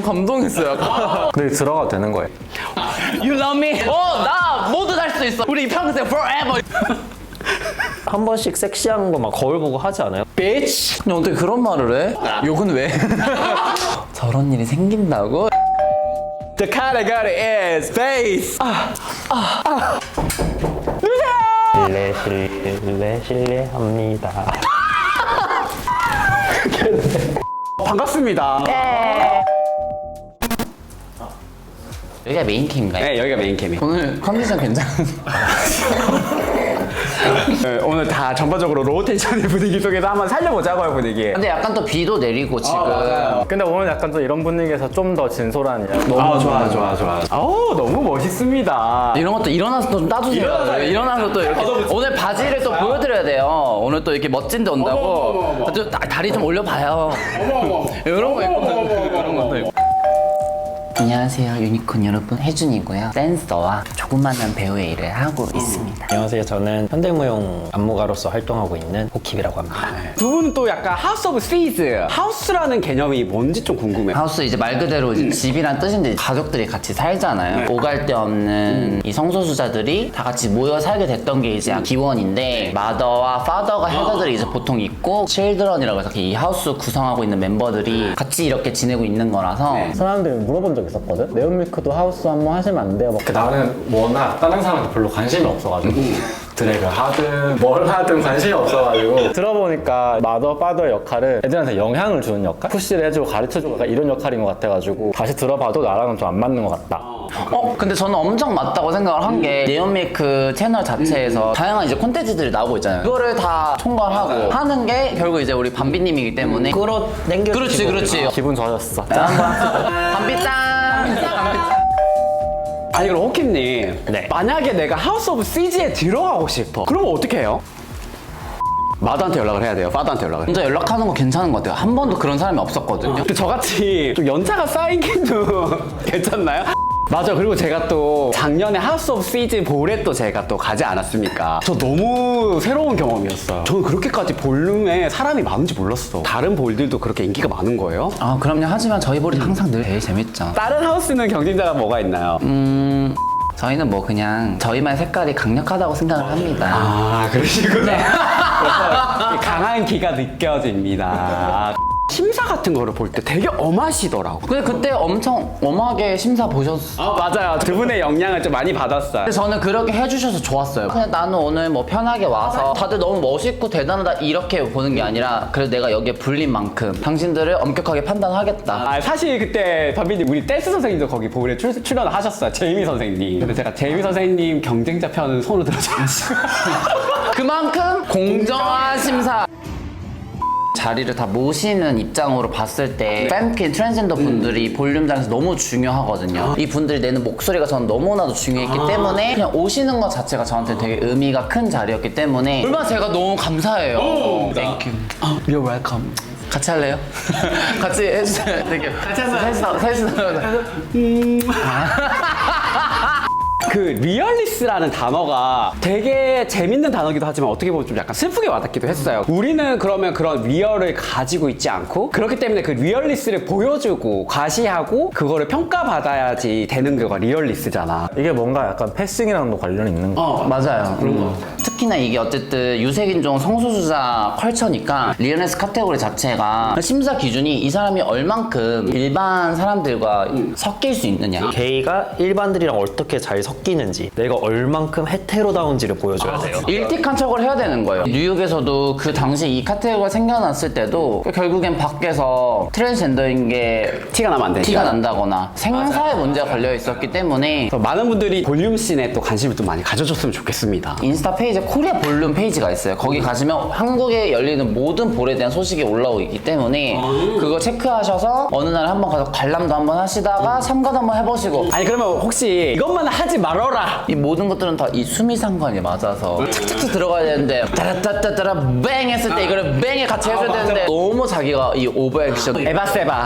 너무 감동했어요. 약간. 근데 들어가도 되는 거예요. You love me? 나 뭐든 할 수 있어. 우리 평생 forever. 한 번씩 섹시한 거 막 거울 보고 하지 않아요? Bitch. 근데 어떻게 그런 말을 해? 욕은 왜? 저런 일이 생긴다고? The category is face. 실례합니다. 반갑습니다. 여기가 메인캠인가요? 네, 여기가 메인캠이에요. 오늘 컨디션 괜찮은데? 네, 오늘 다 전반적으로 로테이션의 분위기 속에서 한번 살려보자고요, 분위기. 근데 약간 또 비도 내리고 지금. 맞아요. 근데 오늘 약간 또 이런 분위기에서 좀 더 진솔한 이야기. 좋아. 아우, 너무 멋있습니다. 이런 것도 일어나서 좀 따주세요. 일어나서 또 이렇게 오늘 바지를 또 보여드려야 돼요. 오늘 또 이렇게 멋진데 온다고. 또 다리 좀 올려봐요. 이런 거 있거든요. 이런 것도 있고. 안녕하세요, 유니콘 여러분. 혜준이고요. 댄서와 조그만한 배우의 일을 하고 있습니다. 안녕하세요. 저는 현대무용 안무가로서 활동하고 있는 호킵이라고 합니다. 두 분은 또 약간 하우스 오브 스위즈. 하우스라는 개념이 뭔지 좀 궁금해요. 하우스 이제 말 그대로 이제 집이란 뜻인데 가족들이 같이 살잖아요. 오갈 데 없는 이 성소수자들이 다 같이 모여 살게 됐던 게 이제 기원인데 마더와 파더가 헤더들이 이제 보통 있고 칠드런이라고 해서 이 하우스 구성하고 있는 멤버들이 같이 이렇게 지내고 있는 거라서 사람들이 물어본 적 있었거든? 네온밀크도 하우스 한번 하시면 안 돼요? 나는 워낙 다른 사람한테 별로 관심이 없어가지고 드래그 하든 뭘 하든 관심이 없어가지고 들어보니까 마더, 파더의 역할은 애들한테 영향을 주는 역할? 푸시를 해주고 가르쳐주고 약간 이런 역할인 것 같아가지고 다시 들어봐도 나랑은 좀 안 맞는 것 같다. 근데 저는 엄청 맞다고 생각을 한 게 네온밀크 채널 자체에서 다양한 이제 콘텐츠들이 나오고 있잖아요. 그거를 다 총괄하고 하는 게 결국 이제 우리 밤비님이기 때문에 끌어당겨. 그렇지. 기분 좋아졌어. 자, 한번 밤비짱. 아니, 그럼 호킴님. 네. 만약에 내가 하우스 오브 스위즈에 들어가고 싶어. 그러면 어떻게 해요? 마더한테 연락을 해야 돼요. 파더한테 연락을. 먼저 연락하는 거 괜찮은 것 같아요. 한 번도 그런 사람이 없었거든요. 근데 저같이 좀 연차가 쌓인 게도 괜찮나요? 맞아. 그리고 제가 또 작년에 하우스 오브 스위즈 볼에 또 제가 또 가지 않았습니까? 저 너무 새로운 경험이었어요. 저는 그렇게까지 볼룸에 사람이 많은지 몰랐어. 다른 볼들도 그렇게 인기가 많은 거예요? 그럼요. 하지만 저희 볼이 항상 늘 제일 재밌죠. 다른 하우스는 경쟁자가 뭐가 있나요? 저희는 뭐 그냥 저희만 색깔이 강력하다고 생각을 합니다. 그러시구나. 그래서 강한 기가 느껴집니다. 심사 같은 거를 볼 때 되게 엄하시더라고. 근데 그때 엄청 엄하게 심사 보셨어요. 맞아요. 두 분의 영향을 좀 많이 받았어요. 근데 저는 그렇게 해주셔서 좋았어요. 그냥 나는 오늘 뭐 편하게 와서 다들 너무 멋있고 대단하다 이렇게 보는 게 아니라 그래도 내가 여기에 불린 만큼 당신들을 엄격하게 판단하겠다. 사실 그때 담비님 우리 댄스 선생님도 거기 볼에 출연을 하셨어요. 제이미 선생님. 근데 제가 제이미 선생님 경쟁자 편은 손으로 들어줘야지. 그만큼 공정한 심사. 자리를 다 모시는 입장으로 봤을 때 femkin 트랜스젠더 분들이 볼륨장에서 너무 중요하거든요. 이 분들이 내는 목소리가 저는 너무나도 중요했기 때문에 그냥 오시는 것 자체가 저한테 되게 의미가 큰 자리였기 때문에 얼마나 제가 너무 감사해요. Thank you. You're welcome. 같이 할래요? 같이 해주세요. 같이 하자. 셋이서. 그 리얼리스라는 단어가 되게 재밌는 단어기도 하지만 어떻게 보면 좀 약간 슬프게 와닿기도 했어요. 우리는 그러면 그런 리얼을 가지고 있지 않고 그렇기 때문에 그 리얼리스를 보여주고 과시하고 그거를 평가받아야지 되는 거가 리얼리스잖아. 이게 뭔가 약간 패싱이랑도 관련이 있는 거. 맞아요. 특히나 이게 어쨌든 유색인종 성소수자 컬처니까 리얼리스 카테고리 자체가 심사 기준이 이 사람이 얼만큼 일반 사람들과 섞일 수 있느냐. 게이가 일반들이랑 어떻게 잘 섞이는지 내가 얼만큼 헤테로다운지를 보여줘야 돼요. 일틱한 척을 해야 되는 거예요. 뉴욕에서도 그 당시 이 카테고리가 생겨났을 때도 결국엔 밖에서 트랜스젠더인 게 티가 나면 안 되니까. 티가 난다거나 생사의 문제가 걸려 있었기 때문에 그래서 많은 분들이 볼륨 씬에 또 관심을 좀 많이 가져줬으면 좋겠습니다. 인스타 페이지에 코리아 볼륨 페이지가 있어요. 거기 가시면 한국에 열리는 모든 볼에 대한 소식이 올라오고 있기 때문에 그거 체크하셔서 어느 날에 한번 가서 관람도 한번 하시다가 참가도 한번 해보시고 아니 그러면 혹시 이것만 하지 말아라. 이 모든 것들은 다 이 수미상관이 맞아서 착착착 들어가야 되는데 따라따따따라 뱅 했을 때 이거를 뱅에 같이 해줘야 되는데 너무 자기가 이 오버액션 에바세바.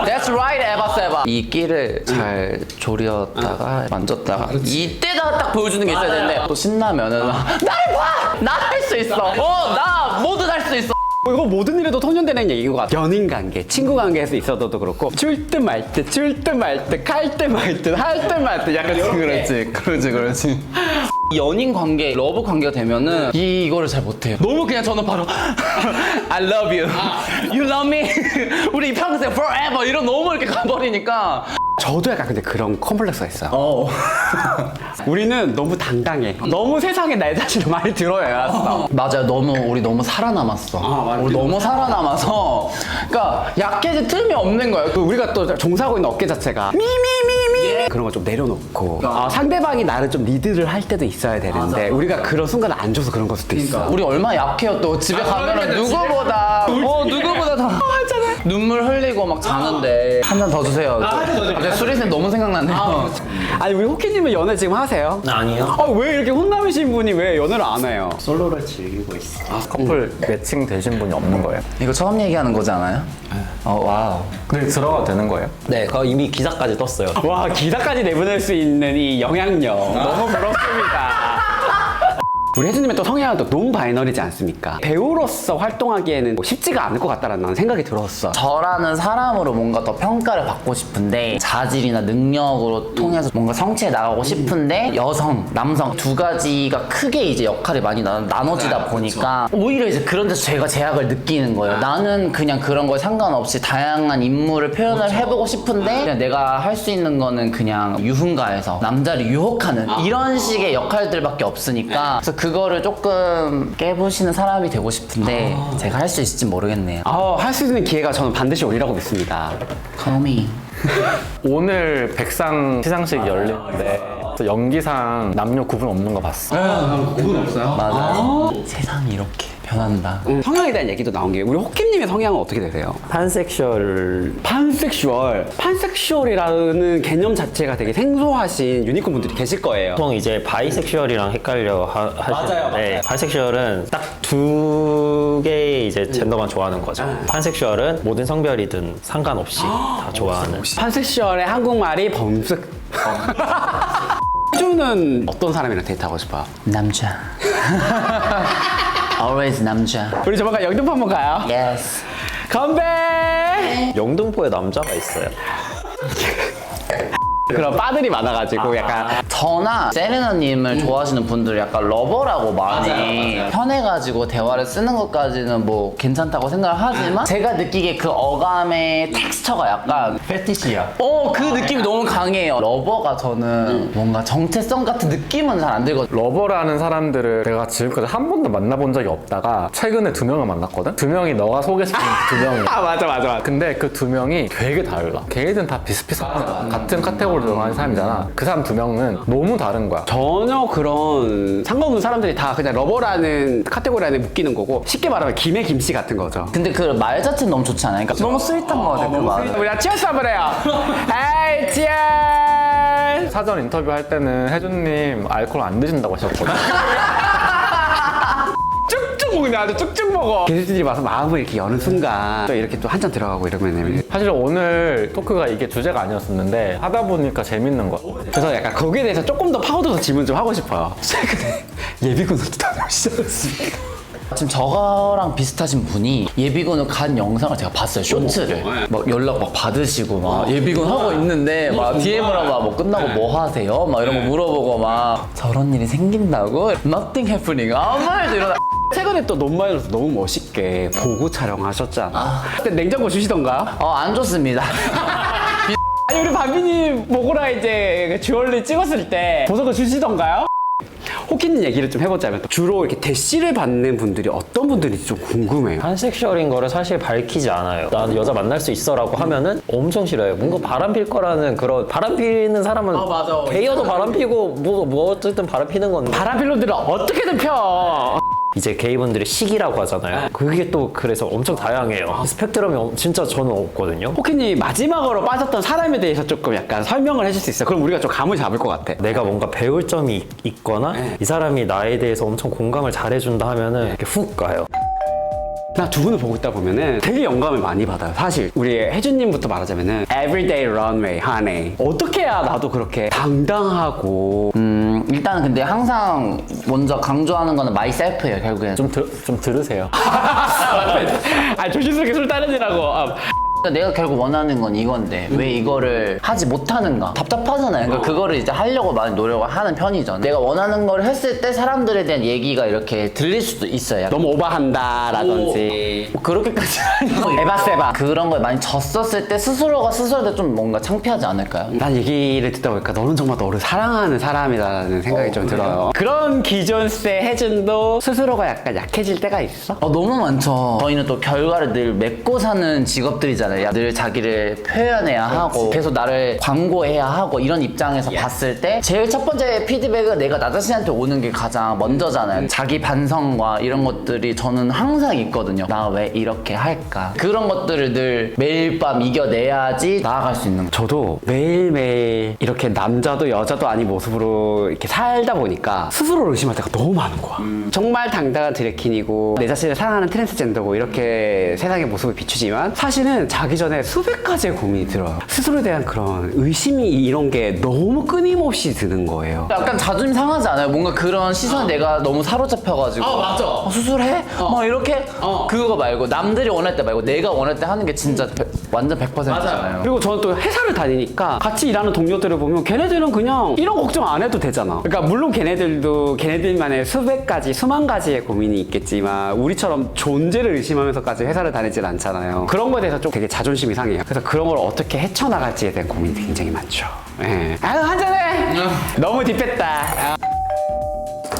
That's right 에바세바 이 끼를 잘 조렸다가 만졌다가 이때다가 딱 보여주는 게 있어야 되는데 또 신나면은 나를 봐! 나 할 수 있어 나 뭐든 할 수 있어 이거 모든 일에도 통용되는 얘기인 것 같아. 연인 관계, 친구 관계에서 있어도 그렇고 줄 듯 말 듯, 줄 듯 말 듯, 갈 듯 말 듯, 할 듯 말 듯 약간 그렇지. 연인 관계, 러브 관계가 되면은 이거를 잘 못해요. 너무 그냥 저는 바로 I love you, you love me, 우리 평생 forever 이런 너무 이렇게 가버리니까. 저도 약간 근데 그런 컴플렉스가 있어요. 우리는 너무 당당해. 너무 세상에 내 자신을 많이 들어야 맞아요. 우리 너무 살아남았어. 맞아. 우리 너무 살아남아서, 그러니까 약해질 틈이 없는 거예요. 우리가 또 종사하고 있는 업계 자체가 미미미미 그런 거 좀 내려놓고 상대방이 나를 좀 리드를 할 때도 있어야 되는데 우리가 그런 순간을 안 줘서 그런 걸 수도 있어. 우리 얼마나 약해요. 또 집에 가면은 누구보다 더 눈물 흘리고 막 자는데 한 잔 더 주세요. 수리쌤 너무 생각나네요. 아니 우리 호키님은 연애 지금 하세요? 아니요. 왜 이렇게 혼남이신 분이 왜 연애를 안 해요? 솔로를 즐기고 있어요. 커플 매칭 되신 분이 없는 거예요? 이거 처음 얘기하는 거지 않아요? 와우. 근데 들어가도 되는 거예요? 네, 그거 이미 기사까지 떴어요. 와 기사까지 내보낼 수 있는 이 영향력 너무 부럽습니다. 우리 혜진님의 또 성향은 또 논바이너리지 않습니까? 배우로서 활동하기에는 쉽지가 않을 것 같다라는 생각이 들었어. 저라는 사람으로 뭔가 더 평가를 받고 싶은데 자질이나 능력으로 통해서 뭔가 성취해 나가고 싶은데 여성, 남성 두 가지가 크게 이제 역할이 많이 나눠지다 보니까 오히려 이제 그런 데서 제가 제약을 느끼는 거예요. 나는 그냥 그런 거에 상관없이 다양한 인물을 표현을 해보고 싶은데 그냥 내가 할 수 있는 거는 그냥 유흥가에서 남자를 유혹하는 이런 식의 역할들밖에 없으니까 그래서 그거를 조금 깨부시는 사람이 되고 싶은데 제가 할 수 있을지 모르겠네요. 할 수 있는 기회가 저는 반드시 오리라고 믿습니다. Call me. 오늘 백상 시상식이 열리는데 연기상 남녀 구분 없는 거 봤어. 맞아요. 세상이 이렇게 변한다. 성향에 대한 얘기도 나온 게 우리 호킴님의 성향은 어떻게 되세요? 판섹슈얼. 판섹슈얼이라는 개념 자체가 되게 생소하신 유니콘 분들이 계실 거예요. 보통 이제 바이섹슈얼이랑 헷갈려 하시는데 바이섹슈얼은 딱 두 개의 이제 젠더만 좋아하는 거죠. 판섹슈얼은 모든 성별이든 상관없이 다 좋아하는. 판섹슈얼의 한국말이 범쓱. 주는 어떤 사람이랑 데이트하고 싶어요? 남자. Always 남자. 우리 조만간 영등포 한번 가요. Yes. 건배! 영등포에 남자가 있어요. 그런 바들이 많아가지고 약간 저나 세레나님을 좋아하시는 분들 약간 러버라고 많이 편해가지고 대화를 쓰는 것까지는 뭐 괜찮다고 생각을 하지만 제가 느끼기에 그 어감의 텍스처가 약간 패티시야. 그 느낌이 너무 강해요. 러버가 저는 뭔가 정체성 같은 느낌은 잘 안 들거든요. 러버라는 사람들을 내가 지금까지 한 번도 만나본 적이 없다가 최근에 2명을 만났거든? 2명이 너가 소개시킨 2명이야. 맞아. 근데 그 2명이 되게 달라. 걔네들은 다 비슷비슷한 같은 카테고리로 들어가는 사람이잖아. 그 사람 2명은 너무 다른 거야. 전혀 그런 상관없는 사람들이 다 그냥 러버라는 카테고리 안에 묶이는 거고 쉽게 말하면 김의 김씨 같은 거죠. 근데 그 말 자체는 너무 좋지 않아요? 그러니까 너무 스윗한 거 같아요. 그 말은. 우리 치어스 한번 해요. 에이 치어스! 사전 인터뷰 할 때는 혜준님 알코올 안 드신다고 하셨거든. 쭉쭉 먹네, 아주 쭉쭉 먹어. 게스트들이 와서 마음을 이렇게 여는 순간 또 이렇게 또 한참 들어가고 이러면 사실 오늘 토크가 이게 주제가 아니었었는데 하다 보니까 재밌는 거야. 그래서 약간 거기에 대해서 조금 더 파고들어서 질문 좀 하고 싶어요. 최근에 예비군으로 다녀오시지 않았습니까? 지금 저랑 비슷하신 분이 예비군을 간 영상을 제가 봤어요. 쇼츠를. 막 연락 막 받으시고 막 예비군 하고 있는데 막 DM을 하고 뭐 끝나고 뭐 하세요? 막 이런 거 물어보고 막 저런 일이 생긴다고? Nothing happening. 아무 말도 이러다. 최근에 또 논마이로서 너무 멋있게 보고 촬영하셨잖아. 그때 냉장고 주시던가? 안 좋습니다. 아니 우리 바비님 모고라 이제 주얼리 찍었을 때 보석을 주시던가요? 호키님 얘기를 좀 해보자면 주로 이렇게 대시를 받는 분들이 어떤 분들인지 좀 궁금해요. 판섹슈얼인 거를 사실 밝히지 않아요. 나는 여자 만날 수 있어라고 하면은 엄청 싫어요. 뭔가 바람 필 거라는 그런 바람 피는 사람은 맞아. 게이어도 바람 피고 뭐 어쨌든 바람 피는 건데 바람필로들은 어떻게든 펴. 이제 게이분들이 식이라고 하잖아요. 그게 또 그래서 엄청 다양해요. 스펙트럼이 진짜 저는 없거든요. 호키님 마지막으로 빠졌던 사람에 대해서 조금 약간 설명을 해줄 수 있어요? 그럼 우리가 좀 감을 잡을 것 같아. 내가 뭔가 배울 점이 있거나 이 사람이 나에 대해서 엄청 공감을 잘해준다 하면은 이렇게 훅 가요. 나 두 분을 보고 있다 보면은 되게 영감을 많이 받아요. 사실 우리 혜준님부터 말하자면은 Everyday Runway, honey. 어떻게 해야 나도 그렇게 당당하고 일단은 근데 항상 먼저 강조하는 거는 myself예요, 결국엔. 좀 들으세요. 아 조심스럽게 술 따르느라고. 내가 결국 원하는 건 이건데 왜 이거를 하지 못하는가 답답하잖아요. 그러니까 그거를 이제 하려고 많이 노력을 하는 편이죠. 내가 원하는 걸 했을 때 사람들에 대한 얘기가 이렇게 들릴 수도 있어요. 약간 너무 오버한다라든지 뭐 그렇게까지 아니고 에바세바 그런 걸 많이 졌었을 때 스스로가 스스로한테 좀 뭔가 창피하지 않을까요? 난 얘기를 듣다 보니까 너는 정말 너를 사랑하는 사람이라는 생각이 좀 들어요. 그런 기존세 혜준도 스스로가 약간 약해질 때가 있어? 너무 많죠. 저희는 또 결과를 늘 맺고 사는 직업들이잖아요. 늘 자기를 표현해야 하고 계속 나를 광고해야 하고 이런 입장에서 봤을 때 제일 첫 번째 피드백은 내가 나 자신한테 오는 게 가장 먼저잖아요. 자기 반성과 이런 것들이 저는 항상 있거든요. 나 왜 이렇게 할까? 그런 것들을 늘 매일 밤 이겨내야지 나아갈 수 있는 거죠. 저도 매일매일 이렇게 남자도 여자도 아닌 모습으로 이렇게 살다 보니까 스스로를 의심할 때가 너무 많은 거야. 정말 당당한 드래킨이고 내 자신을 사랑하는 트랜스젠더고 이렇게 세상의 모습을 비추지만 사실은 자기 전에 수백 가지의 고민이 들어요. 스스로에 대한 그런 의심이 이런 게 너무 끊임없이 드는 거예요. 약간 자존심 상하지 않아요? 뭔가 그런 시선에 내가 너무 사로잡혀가지고 맞아. 수술해? 뭐 이렇게? 그거 말고 남들이 원할 때 말고 내가 원할 때 하는 게 진짜 완전 100%잖아요. 그리고 저는 또 회사를 다니니까 같이 일하는 동료들을 보면 걔네들은 그냥 이런 걱정 안 해도 되잖아. 그러니까 물론 걔네들도 걔네들만의 수백 가지, 수만 가지의 고민이 있겠지만 우리처럼 존재를 의심하면서까지 회사를 다니질 않잖아요. 그런 거에 대해서 좀 되게 자존심이 상해요. 그래서 그런 걸 어떻게 헤쳐나갈지에 대한 고민이 굉장히 많죠. 예. 아유 한잔해! 너무 딥했다.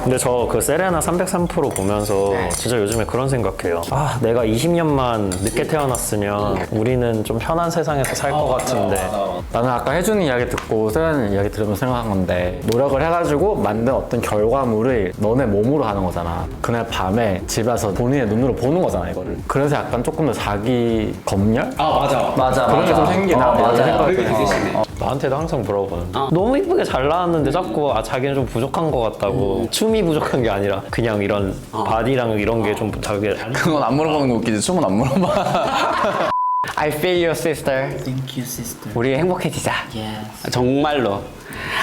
근데 저 그 세레나 303% 보면서 진짜 요즘에 그런 생각해요. 아, 내가 20년만 늦게 태어났으면 우리는 좀 편한 세상에서 살 것 같은데. 나는 아까 혜준이 이야기 듣고 세라는 이야기 들으면서 생각한 건데 노력을 해가지고 만든 어떤 결과물을 너네 몸으로 하는 거잖아. 그날 밤에 집에 와서 본인의 눈으로 보는 거잖아 이거를. 그래서 약간 조금 더 자기 검열? 맞아. 그런 게 좀 생기나? 이런 생각을 그게 되게 심해. 나한테도 항상 물어보는데 너무 이쁘게 잘 나왔는데 자꾸 자기는 좀 부족한 것 같다고. 춤이 부족한 게 아니라 그냥 이런 바디랑 이런 게 좀 자기. 그건 안 물어보는 거 웃기지. 춤은 안 물어봐. I feel your sister. Thank you, sister. 우리 행복해지자. Yes. 정말로.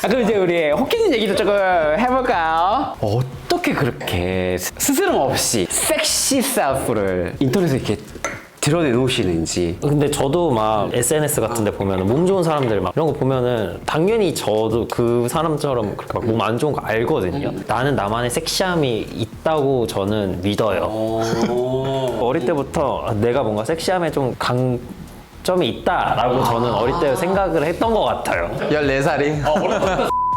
그럼 이제 우리 호키님 얘기도 조금 해볼까요? 어떻게 그렇게 스스럼 없이 섹시 셀프를 인터넷에 이렇게 드러내놓으시는지. 근데 저도 막 SNS 같은 데 보면 몸 좋은 사람들 막 이런 거 보면은 당연히 저도 그 사람처럼 그렇게 몸 안 좋은 거 알거든요. 나는 나만의 섹시함이 있다고 저는 믿어요. 어릴 때부터 내가 뭔가 섹시함에 좀 강점이 있다라고 저는 어릴 때 생각을 했던 것 같아요. 14살이?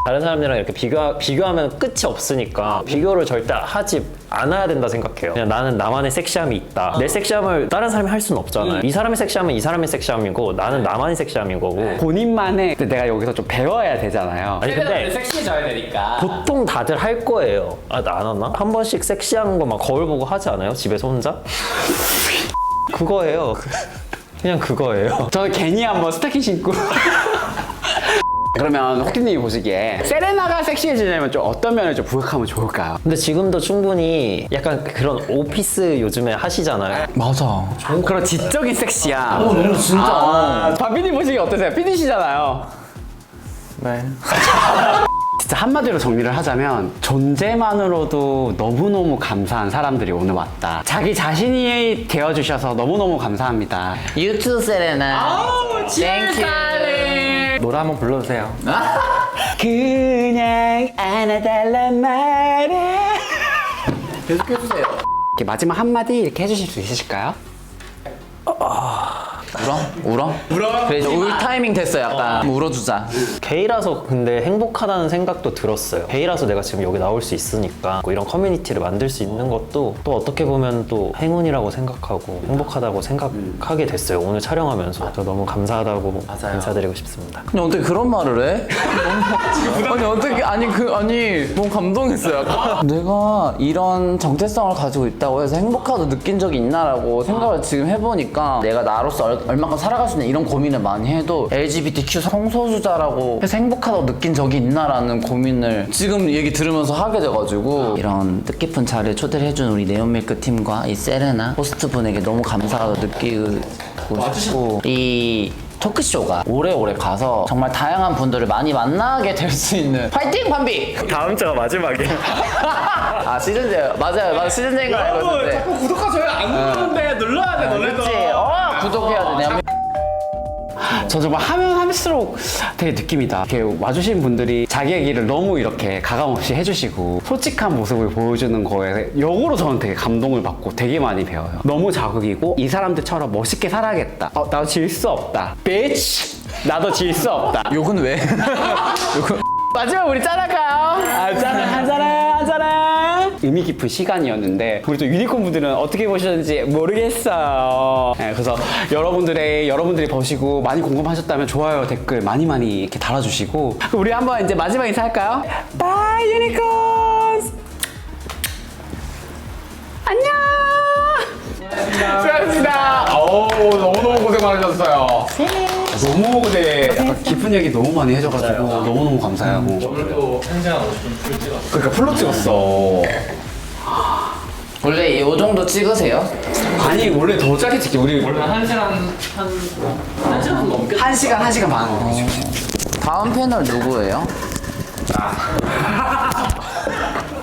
다른 사람들이랑 이렇게 비교하면 끝이 없으니까 비교를 절대 하지 않아야 된다 생각해요. 그냥 나는 나만의 섹시함이 있다. 내 섹시함을 다른 사람이 할 수는 없잖아요. 이 사람의 섹시함은 이 사람의 섹시함이고 나는 나만의 섹시함인 거고. 본인만의 근데 내가 여기서 좀 배워야 되잖아요. 아니 근데 섹시해져야 되니까. 보통 다들 할 거예요. 아, 나 안 하나? 한 번씩 섹시한 거 막 거울 보고 하지 않아요? 집에서 혼자? 그거예요. 그냥 그거예요. 저는 괜히 한번 스타킹 신고. 그러면 호키님이 보시기에 세레나가 섹시해지려면 좀 어떤 면을 좀 부각하면 좋을까요? 근데 지금도 충분히 약간 그런 오피스 요즘에 하시잖아요. 맞아. 그런 지적인 섹시함. 너무 진짜. 박PD 보시기 어떠세요? PD시잖아요. 네. 진짜 한마디로 정리를 하자면 존재만으로도 너무너무 감사한 사람들이 오늘 왔다. 자기 자신이 되어주셔서 너무너무 감사합니다. You too, Serena. Thank you. 노래 한번 불러주세요. 그냥 안아달란 말에 계속해주세요. 이렇게 마지막 한마디 이렇게 해주실 수 있으실까요? 울어? 그래, 이제 울 타이밍 됐어, 약간. 울어주자. 게이라서 근데 행복하다는 생각도 들었어요. 게이라서 내가 지금 여기 나올 수 있으니까 뭐 이런 커뮤니티를 만들 수 있는 것도 또 어떻게 보면 또 행운이라고 생각하고 행복하다고 생각하게 됐어요. 오늘 촬영하면서. 저 너무 감사하다고 인사드리고 싶습니다. 아니, 어떻게 그런 말을 해? 아니, 어떻게, 아니, 너무 감동했어요. 약간. 내가 이런 정체성을 가지고 있다고 해서 행복하다 느낀 적이 있나라고 생각을 지금 해보니까 내가 나로서 얼마큼 살아갈 수 있냐 이런 고민을 많이 해도 LGBTQ 성소수자라고 해서 행복하다고 느낀 적이 있나라는 고민을 지금 얘기 들으면서 하게 돼가지고 이런 뜻깊은 자리에 초대를 해준 우리 네온밀크 팀과 이 세레나 호스트분에게 너무 감사하다고 느끼고 싶고 이 토크쇼가 오래오래 가서 정말 다양한 분들을 많이 만나게 될 수 있는 파이팅 반비! 다음 주가 마지막에. 아 시즌제 맞아요 시즌제인 거 알고 있는데 구독하 저희 안 누르는데 눌러야 돼 너네도. 그치? 구독해야 되네. 저 정말 하면 할수록 되게 느낌이다. 이렇게 와주신 분들이 자기 얘기를 너무 이렇게 가감없이 해주시고 솔직한 모습을 보여주는 거에 역으로 저는 되게 감동을 받고 되게 많이 배워요. 너무 자극이고 이 사람들처럼 멋있게 살아야겠다. 나도 질 수 없다. bitch! 나도 질 수 없다. 욕은 왜? 마지막 우리 짠할까요? 한잔해. 의미 깊은 시간이었는데 우리 또 유니콘 분들은 어떻게 보셨는지 모르겠어요. 네, 그래서 여러분들이 보시고 많이 궁금하셨다면 좋아요 댓글 많이 이렇게 달아주시고 우리 한번 이제 마지막 인사할까요? 바이 유니콘. 안녕. 수고하셨습니다. 너무너무 고생 많으셨어요. 너무 약간 깊은 얘기 너무 많이 해줘가지고 너무너무 감사하고 오늘도 1시간 50분 풀 찍었어. 그러니까 풀로 찍었어. 원래 이 정도 찍으세요? 아니 원래 더 짧게 찍지 우리 원래 1시간 넘게. 1시간 반. 다음 패널 누구예요?